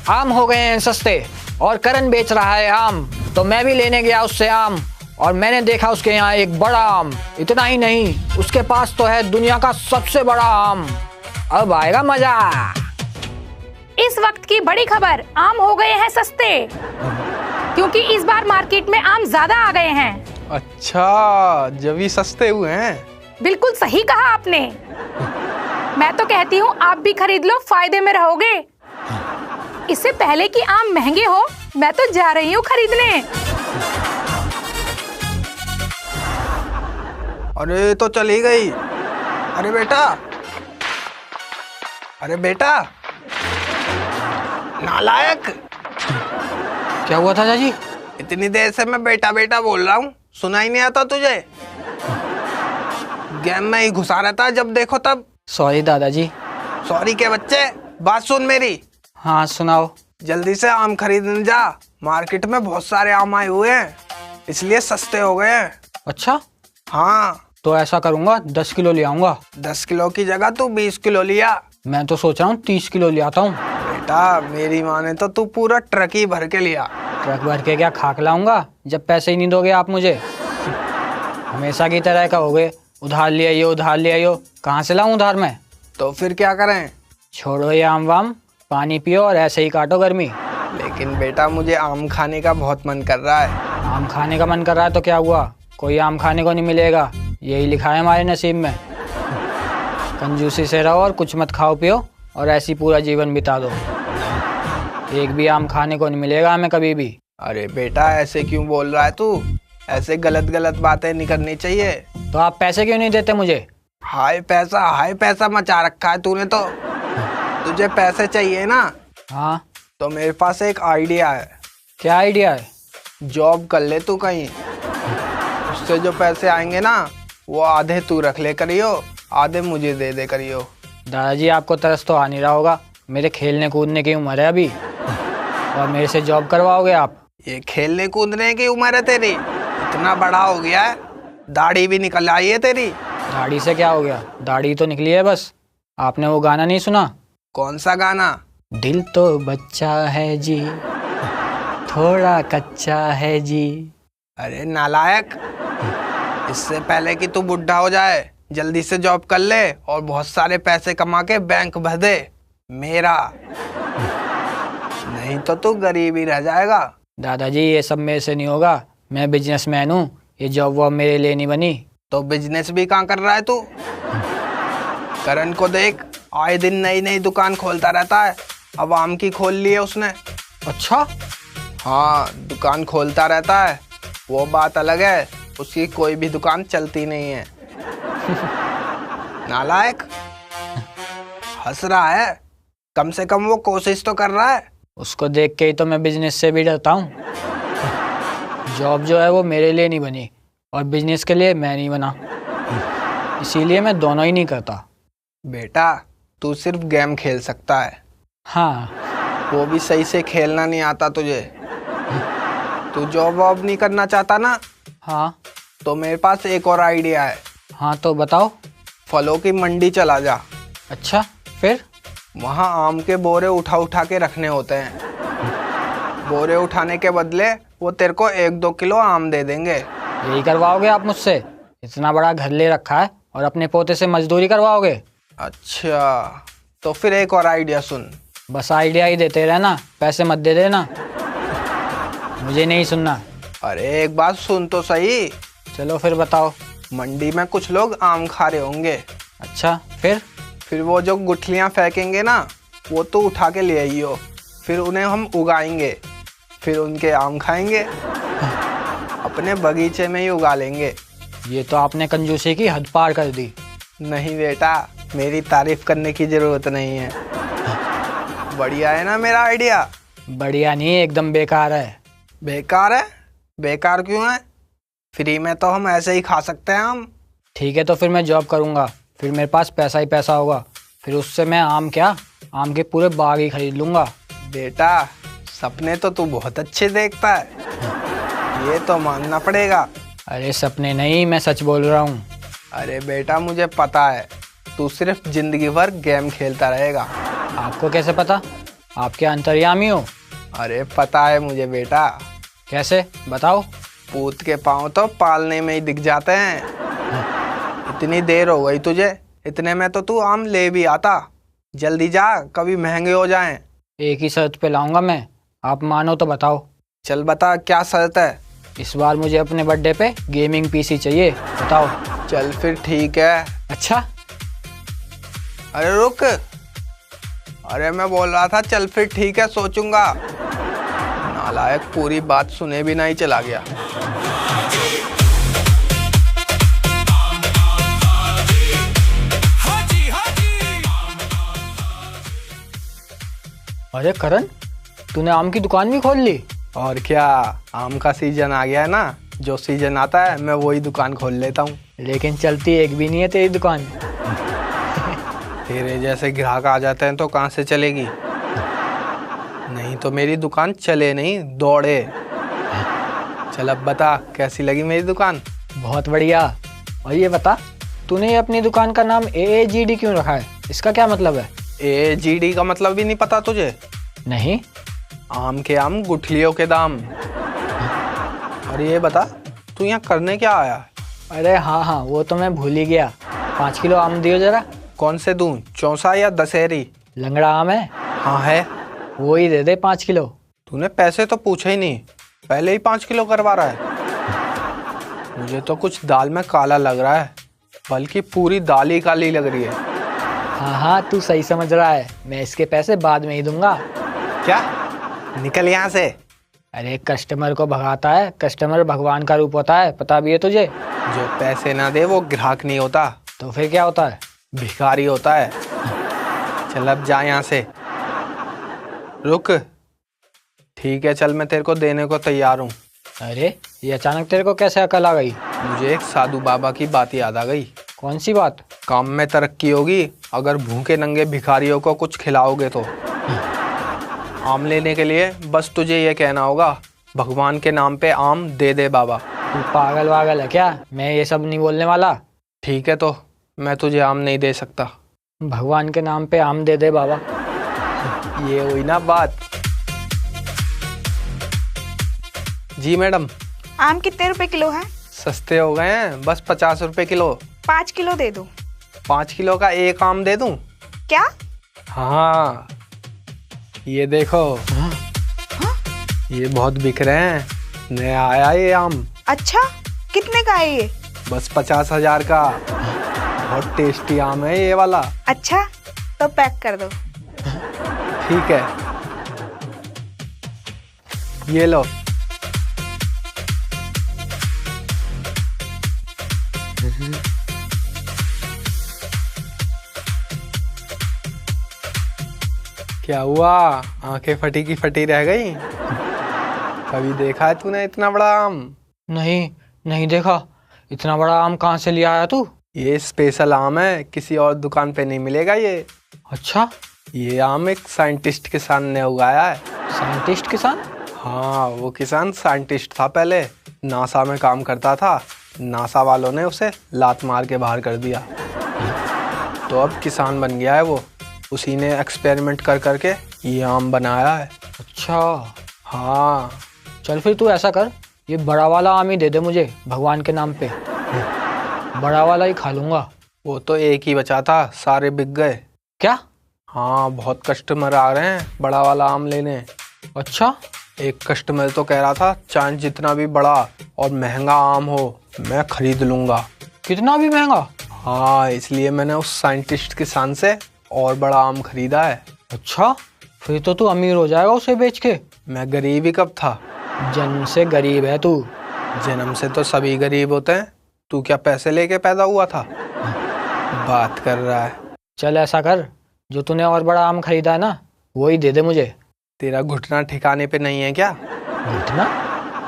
आम हो गए हैं सस्ते और करण बेच रहा है आम, तो मैं भी लेने गया उससे आम और मैंने देखा उसके यहाँ एक बड़ा आम। इतना ही नहीं, उसके पास तो है दुनिया का सबसे बड़ा आम। अब आएगा मजा। इस वक्त की बड़ी खबर, आम हो गए हैं सस्ते, क्योंकि इस बार मार्केट में आम ज्यादा आ गए हैं। अच्छा, जब ही सस्ते हुए हैं। बिल्कुल सही कहा आपने। मैं तो कहती हूँ आप भी खरीद लो, फायदे में रहोगे। इससे पहले कि आम महंगे हो, मैं तो जा रही हूँ खरीदने। अरे तो चली गई। अरे बेटा, अरे बेटा, नालायक। क्या हुआ था चाची? इतनी देर से मैं बेटा बेटा बोल रहा हूँ, सुना ही नहीं आता तुझे? गेम में ही घुसा रहता है जब देखो तब। सॉरी दादाजी। सॉरी के बच्चे, बात सुन मेरी। हाँ सुनाओ। जल्दी से आम खरीदने जा, मार्केट में बहुत सारे आम आए हुए हैं, इसलिए सस्ते हो गए हैं। अच्छा, हाँ तो ऐसा करूँगा, 10 किलो ले आऊँगा। 10 किलो की जगह तू 20 किलो लिया। मैं तो सोच रहा हूँ 30 किलो ले आता हूँ। बेटा मेरी माने तो तू पूरा ट्रक ही भर के लिया। ट्रक भर के क्या खाक लाऊंगा जब पैसे ही नहीं दोगे आप मुझे? हमेशा की तरह कहोगे उधार ले आइयो, उधार ले आइयो। कहाँ से लाऊं उधार में? तो फिर क्या करें? छोड़ो ये आम वाम, पानी पियो और ऐसे ही काटो गर्मी। लेकिन बेटा मुझे आम खाने का बहुत मन कर रहा है। आम खाने का मन कर रहा है तो क्या हुआ? कोई आम खाने को नहीं मिलेगा, यही लिखा है हमारे नसीब में। कंजूसी से रहो और कुछ मत खाओ पियो और ऐसी पूरा जीवन बिता दो। एक भी आम खाने को नहीं मिलेगा हमें कभी भी। अरे बेटा ऐसे क्यों बोल रहा है तू? ऐसे गलत गलत बातें नहीं करनी चाहिए। तो आप पैसे क्यों नहीं देते मुझे? हाय पैसा मचा रखा है तूने तो। तुझे पैसे चाहिए ना? हाँ। तो मेरे पास एक आइडिया है। क्या आइडिया है? जॉब कर ले तू कहीं, उससे जो पैसे आएंगे ना वो आधे तू रख ले करियो, आधे मुझे दे दे करियो। दादाजी आपको तरस तो आ नहीं रहा होगा, मेरे खेलने कूदने की उम्र है अभी, और मेरे से जॉब करवाओगे आप? ये खेलने कूदने की उम्र है तेरी? इतना बड़ा हो गया है, दाढ़ी भी निकल आई है तेरी। दाढ़ी से क्या हो गया? दाढ़ी तो निकली है बस। आपने वो गाना नहीं सुना? कौन सा गाना? दिल तो बच्चा है जी, थोड़ा कच्चा है जी। अरे नालायक, इससे पहले कि तू बुढ़ा हो जाए जल्दी से जॉब कर ले और बहुत सारे पैसे कमा के बैंक भर दे मेरा, नहीं तो तू गरीब ही रह जाएगा। दादाजी ये सब मेरे से नहीं होगा, मैं बिजनेसमैन हूँ, ये जॉब वॉब मेरे लिए नहीं बनी। तो बिजनेस भी कहाँ कर रहा है तू? करण को देख, आए दिन नई नई दुकान खोलता रहता है, अब आम की खोल ली है उसने। अच्छा? हाँ दुकान खोलता रहता है, वो बात अलग है, उसकी कोई भी दुकान चलती नहीं है। नालायक, हंस रहा है, कम से कम वो कोशिश तो कर रहा है। उसको देख के ही तो मैं बिजनेस से भी डरता हूँ। जॉब जो है वो मेरे लिए नहीं बनी और बिजनेस के लिए मैं नहीं बना, इसीलिए मैं दोनों ही नहीं करता। बेटा तू सिर्फ गेम खेल सकता है। हाँ। वो भी सही से खेलना नहीं आता तुझे। तू जॉब वॉब नहीं करना चाहता ना? हाँ। तो मेरे पास एक और आइडिया है। हाँ तो बताओ। फलों की मंडी चला जा। अच्छा, फिर? वहाँ आम के बोरे उठा उठा के रखने होते हैं, बोरे उठाने के बदले वो तेरे को 1-2 किलो आम दे देंगे। यही करवाओगे आप मुझसे? इतना बड़ा घर ले रखा है और अपने पोते से मजदूरी करवाओगे? अच्छा तो फिर एक और आइडिया सुन। बस आइडिया ही देते रहना, पैसे मत दे देना, मुझे नहीं सुनना। अरे एक बात सुन तो सही। चलो फिर बताओ। मंडी में कुछ लोग आम खा रहे होंगे। अच्छा, फिर वो जो गुठलियाँ फेंकेंगे ना वो तो उठा के ले आइयो, फिर उन्हें हम उगाएंगे, फिर उनके आम खाएंगे, अपने बगीचे में ही उगा लेंगे। ये तो आपने कंजूसी की हद पार कर दी। नहीं बेटा, मेरी तारीफ करने की जरूरत नहीं है। बढ़िया है ना मेरा आइडिया? बढ़िया नहीं, एकदम बेकार है। बेकार है? बेकार क्यों है? फ्री में तो हम ऐसे ही खा सकते हैं आम। ठीक है तो फिर मैं जॉब करूँगा, फिर मेरे पास पैसा ही पैसा होगा, फिर उससे मैं आम क्या, आम के पूरे बाग ही खरीद लूँगा। बेटा सपने तो तू बहुत अच्छे देखता है, ये तो मानना पड़ेगा। अरे सपने नहीं, मैं सच बोल रहा हूँ। अरे बेटा मुझे पता है, तू सिर्फ जिंदगी भर गेम खेलता रहेगा। आपको कैसे पता? आप क्या अंतर्यामी हो? अरे पता है मुझे बेटा, कैसे बताओ? पूत के पाँव तो पालने में ही दिख जाते हैं। इतनी देर हो गई तुझे, इतने में तो तू आम ले भी आता। जल्दी जा, कभी महंगे हो जाएं। एक ही शर्त पे लाऊंगा मैं, आप मानो तो बताओ। चल बता, क्या शर्त है? इस बार मुझे अपने बर्थडे पे गेमिंग पीसी चाहिए, बताओ। चल फिर ठीक है। अच्छा, अरे रुक, अरे मैं बोल रहा था चल फिर ठीक है, सोचूंगा। नालायक पूरी बात सुने भी नहीं चला गया। अरे करण, तूने आम की दुकान भी खोल ली? और क्या, आम का सीजन आ गया है ना, जो सीजन आता है मैं वही दुकान खोल लेता हूँ। लेकिन चलती एक भी नहीं है तेरी दुकान। तेरे जैसे ग्राहक आ जाते हैं तो कहाँ से चलेगी? नहीं तो मेरी दुकान चले नहीं, दौड़े। चल अब बता, कैसी लगी मेरी दुकान? बहुत बढ़िया। और ये बता, तूने ये अपनी दुकान का नाम AAGD क्यों रखा है? इसका क्या मतलब है? AAGD का मतलब भी नहीं पता तुझे? नहीं। आम के आम, गुठलियों के दाम। और ये बता, तू यहाँ करने क्या आया? अरे हाँ, वो तो मैं भूल ही गया। 5 किलो आम दियो जरा। कौन से दूं, चौसा या दशहरी? लंगड़ा आम है। हाँ है। वो ही दे दे 5 किलो। तूने पैसे तो पूछे ही नहीं, पहले ही 5 किलो करवा रहा है। मुझे तो कुछ दाल में काला लग रहा है, बल्कि पूरी दाल ही काली लग रही है। हाँ, तू सही समझ रहा है। मैं इसके पैसे बाद में ही दूंगा। क्या? निकल यहाँ से। अरे कस्टमर को भगाता है, कस्टमर भगवान का रूप होता है, पता भी है तुझे? जो पैसे ना दे वो ग्राहक नहीं होता। तो फिर क्या होता है? भिखारी होता है। चल अब जा यहाँ से। रुक, ठीक है चल, मैं तेरे को देने को तैयार हूँ। अरे ये अचानक तेरे को कैसे अकल आ गई? मुझे एक साधु बाबा की बात याद आ गई। कौन सी बात? काम में तरक्की होगी अगर भूखे नंगे भिखारियों को कुछ खिलाओगे तो। आम लेने के लिए बस तुझे ये कहना होगा, भगवान के नाम पे आम दे दे बाबा। तू पागल वागल है क्या? मैं ये सब नहीं बोलने वाला। ठीक है, तो मैं तुझे आम नहीं दे सकता। भगवान के नाम पे आम दे दे बाबा। ये हुई ना बात। जी मैडम। आम कितने रुपए किलो है? सस्ते हो गए हैं, बस 50 रुपए किलो। 5 किलो दे दो। 5 किलो का एक आम दे दूं? क्या? हाँ, ये देखो। ये बहुत बिक रहे हैं, नया आया ये आम। अच्छा, कितने का है ये? बस 50,000 का। बहुत टेस्टी आम है ये वाला। अच्छा, तो पैक कर दो। ठीक है, ये लो। क्या हुआ, आंखें फटी की फटी रह गई? कभी देखा है तूने इतना बड़ा आम? नहीं देखा। इतना बड़ा आम कहाँ से ले आया तू? ये स्पेशल आम है, किसी और दुकान पे नहीं मिलेगा ये। अच्छा, ये आम एक साइंटिस्ट किसान ने उगाया है। साइंटिस्ट किसान? हाँ, वो किसान साइंटिस्ट था, पहले नासा में काम करता था। नासा वालों ने उसे लात मार के बाहर कर दिया, तो अब किसान बन गया है वो। उसी ने एक्सपेरिमेंट कर करके ये आम बनाया है। अच्छा। हाँ। चल फिर तू ऐसा कर, ये बड़ा वाला आम ही दे दे मुझे भगवान के नाम पे। बड़ा वाला ही खा लूंगा। वो तो एक ही बचा था, सारे बिक गए। क्या? हाँ, बहुत कस्टमर आ रहे हैं बड़ा वाला आम लेने। अच्छा। एक कस्टमर तो कह रहा था, चाहे जितना भी बड़ा और महंगा आम हो मैं खरीद लूंगा। कितना भी महंगा? हाँ, इसलिए मैंने उस साइंटिस्ट किसान से और बड़ा आम खरीदा है। अच्छा, फिर तो तू अमीर हो जाएगा उसे बेच के। मैं गरीब ही कब था? जन्म से गरीब है तू। जन्म से तो सभी गरीब होते हैं। तू क्या पैसे लेके पैदा हुआ था? बात कर रहा है। चल ऐसा कर, जो तूने और बड़ा आम खरीदा है ना, वही दे दे मुझे। तेरा घुटना ठिकाने पे नहीं है क्या? घुटना?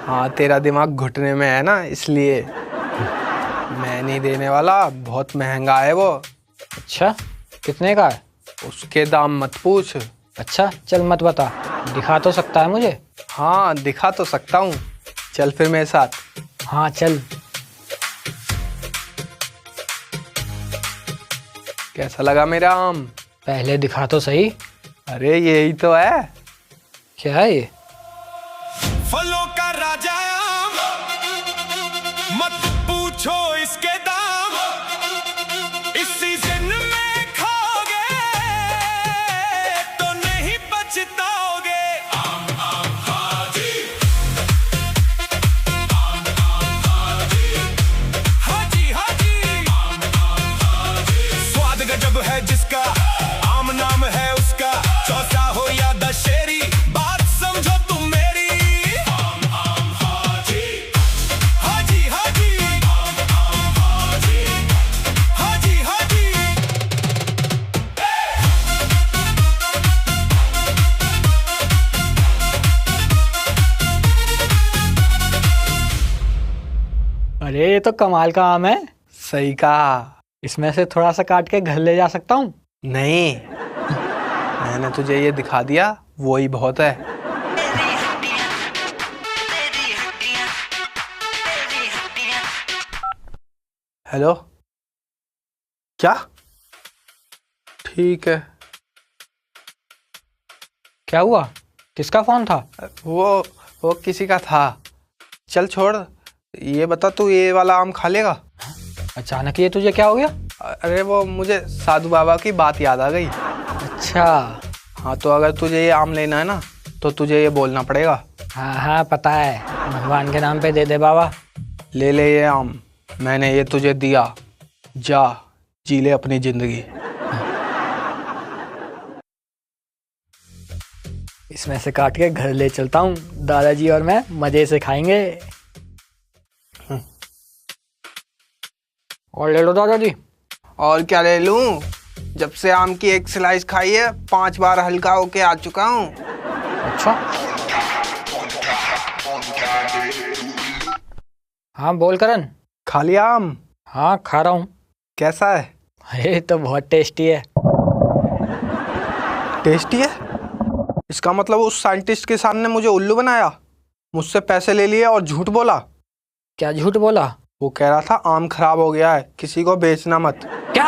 हाँ, तेरा दिमाग घुटने में है ना, इसलिए। मैं नहीं देने वाला, बहुत महंगा है वो। अच्छा, कितने का है? उसके दाम मत पूछ। अच्छा चल मत बता, दिखा तो सकता है मुझे? हाँ, दिखा तो सकता हूँ। चल फिर मेरे साथ। हाँ चल। कैसा लगा मेरा आम? पहले दिखा तो सही। अरे यही तो है। क्या है ये? फलों का राजा आम, मत पूछो इसके दाम, इस सीजन में खाओगे तो नहीं पछताओगे। आम आम हाजी, आम आम हाजी, हाजी हाजी, आम आम हाजी। स्वाद गजब है जिसका, आम नाम है उसका, चौसा हो या दशहरी, बात समझो तुम मेरी। आम आम हाजी, हाजी हाजी, आम आम हाजी, हाजी हाजी। अरे ये तो कमाल का आम है। सही कहा। इसमें से थोड़ा सा काट के घर ले जा सकता हूँ? नहीं, मैंने तुझे ये दिखा दिया, वो ही बहुत है। हेलो, क्या? ठीक है। क्या हुआ? किसका फोन था? वो किसी का था। चल छोड़, ये बता तू ये वाला आम खा लेगा? अचानक ये तुझे क्या हो गया? अरे वो मुझे साधु बाबा की बात याद आ गई। अच्छा। हाँ, तो अगर तुझे ये आम लेना है ना तो तुझे ये बोलना पड़ेगा। हाँ हाँ पता है, भगवान के नाम पे दे दे बाबा। ले ले ये आम, मैंने ये तुझे दिया, जा जी ले अपनी जिंदगी। इसमें से काट के घर ले चलता हूँ, दादाजी और मैं मजे से खाएंगे। और ले लो दादाजी। और क्या ले लूं? जब से आम की एक स्लाइस खाई है 5 बार हल्का होके आ चुका हूँ। अच्छा। हाँ बोल करण। खा लिया आम? हाँ खा रहा हूँ। कैसा है? ये तो बहुत टेस्टी है। टेस्टी है? इसका मतलब उस साइंटिस्ट के सामने मुझे उल्लू बनाया, मुझसे पैसे ले लिए और झूठ बोला। क्या झूठ बोला? वो कह रहा था आम खराब हो गया है, किसी को बेचना मत। क्या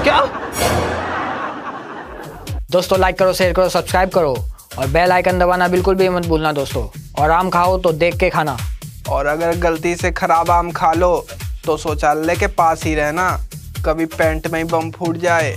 क्या? दोस्तों लाइक करो, शेयर करो, सब्सक्राइब करो और बेल आइकन दबाना बिल्कुल भी मत भूलना दोस्तों। और आम खाओ तो देख के खाना। और अगर गलती से खराब आम खा लो तो शौचालय के पास ही रहना, कभी पैंट में ही बम फूट जाए।